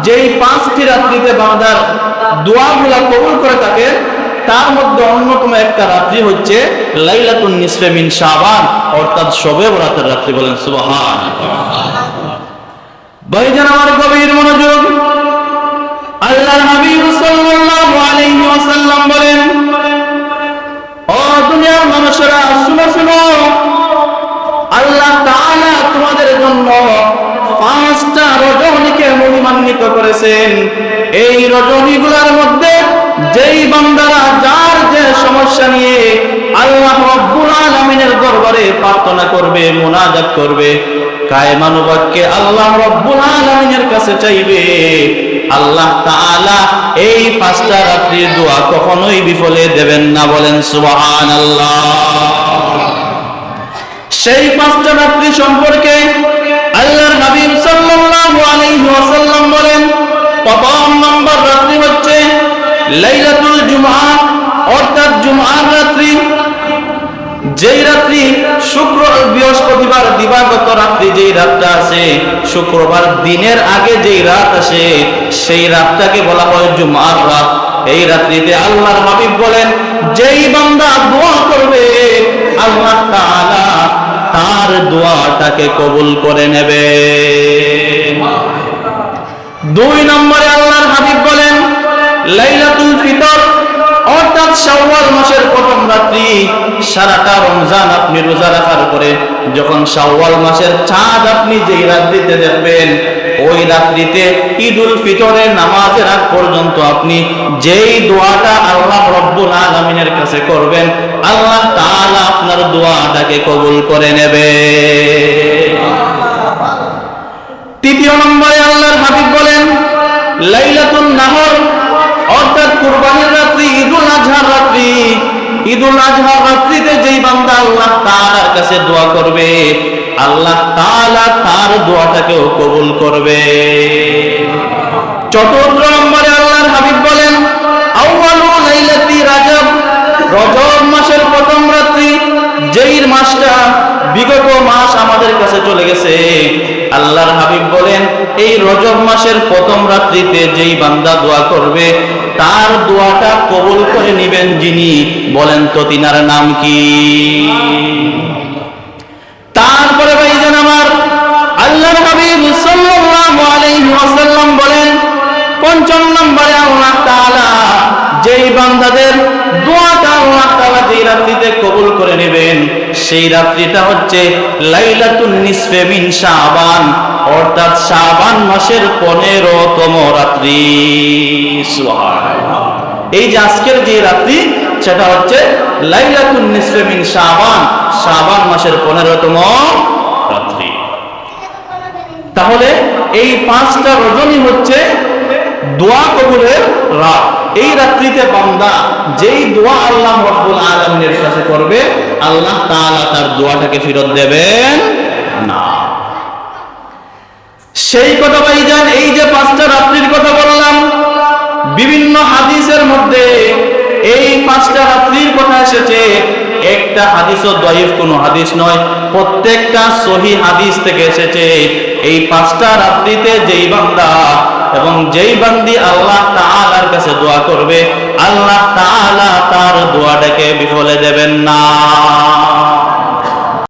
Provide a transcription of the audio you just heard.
যেই 5টি রাত্রিতে বান্দার দোয়াগুলা কবুল করে থাকে, তার মধ্যে অন্যতম একটা রাত্রি হচ্ছে লাইলাতুন নিসফে মিন শাবান, অর্থাৎ শবে বরাতের রাত্রি। বলেন সুবহানাল্লাহ। ভাইজান আমার গভীর মনোযোগ, আল্লাহর হাবিব সাল্লাল্লাহু আলাইহি ওয়াসাল্লাম বলেন, ও দুনিয়ার মানুষেরা শুনো শুনো, আল্লাহ তাআলা তোমাদের জন্য 5টা রজনীকে মহিমান্বিত করেছেন। এই রজনীগুলোর মধ্যে যেই বান্দারা যার যে সমস্যা নিয়ে আল্লাহ রাব্বুল আলামিনের দরবারে প্রার্থনা করবে, মুনাজাত করবে, কায়মানুবাক্যে আল্লাহ রাব্বুল আলামিনের কাছে চাইবে, আল্লাহ তাআলা এই 5টা রাত্রির দোয়া কখনোই বিফলে দেবেন না। বলেন সুবহানাল্লাহ। সেই 5টা রাত্রি সম্পর্কে আল্লাহর হাবিব সাল্লাল্লাহু আলাইহি ওয়াসাল্লাম বলেন, প্রথম নম্বর রাত্রি হচ্ছে লাইলাতুল জুমআ, অর্থাৎ জুমআর রাত্রি। যেই রাত্রি শুক্র বৃহস্পতিবার দিবাগত রাত্রি, যেই রাতটা আছে শুক্রবার দিনের আগে যেই রাত আসে, সেই রাতটাকে বলা হয় জুমআর রাত। এই রাত্রিতে আল্লাহর হাবিব বলেন, যেই বান্দা দোয়া করবে আল্লাহ তাআলা তার দোয়াটাকে কবুল করে নেবে। 2 নম্বরে আল্লাহর হাবিব বলেন লাইলাতুল ফিতর, অর্থাৎ শাওয়াল মাসের প্রথম রাত্রি। সারাটা রমজান আপনি রোজা রাখার পরে যখন শাওয়াল মাসের চাঁদ আপনি যেই রাত্রিতে দেখবেন, ওই রাত্রিতে ঈদুল ফিতরের নামাজের আগ পর্যন্ত আপনি যেই দোয়াটা আল্লাহ রাব্বুল আলামিনের কাছে করবেন, আল্লাহ তাআলা আপনার দোয়াটাকে কবুল করে নেবে। 3 নম্বরে আল্লাহর হাবিব বলেন লাইলাতুন নাহর, অর্থাৎ কুরবানির রাত্রি, ঈদুল আজহার রাত্রি। ঈদুল আজহার রাত্রিতে যেই বান্দা আল্লাহ তাআলার কাছে দোয়া করবে, আল্লাহ তাআলা তার দোয়াটাকেও কবুল করবে। 4 নম্বরে আল্লাহর হাবিব বলেন আউয়ালু লাইলাতি রাজব, রজব মাসের প্রথম রাত্রি। যেই মাসটা বিগত মাস আমাদের কাছে চলে গেছে, আল্লাহর হাবিব বলেন এই রজব মাসের প্রথম রাত্রিতে যেই বান্দা দোয়া করবে, তার দোয়াটা কবুল করে নেবেন যিনি। বলেন তো তিনার নাম কি? তারপরে ভাইজান আমার, আল্লাহর হাবিব সাল্লাল্লাহু আলাইহি ওয়াসাল্লাম বলেন 5 নম্বরে আল্লাহ তাআলা যেই বান্দাদের দোয়াটা আল্লাহ তাআলা যেই রাত্রিতে কবুল করে নেবেন, সেই রাত্রিটা হচ্ছে লাইলাতুন নিসফে মিন শাবান, অর্থাৎ শাবান মাসের 15তম রাত্রি। সুবহানাল্লাহ। এই যে আজকের যে রাত্রি, সেটা হচ্ছে লাইলাতুন নিসফে মিন শাবান, শাবান মাসের 15তম রাত্রি। তাহলে এই 5টা রজনী হচ্ছে দোয়া কবুলের রাত। এই রাত্রিতে বান্দা যেই দোয়া আল্লাহ রাব্বুল আলামিনের কাছে করবে, আল্লাহ তাআলা তার দোয়াটাকে ফেরত দেবেন না। সেই কথা ভাইজান, এই যে 5টা রাত্রির কথা বললাম, বিভিন্ন হাদিসের মধ্যে এই 5টা রাত্রির কথা এসেছে। একটা হাদিসও দাঈফ কোনো হাদিস নয়, প্রত্যেকটা সহিহ হাদিস থেকে এসেছে। এই 5টা রাত্রিতে যেই বান্দা এবং যেই বান্দি আল্লাহ তাআলার কাছে দোয়া করবে, আল্লাহ তাআলা তার দোয়াটাকে বিফলে দেবেন না।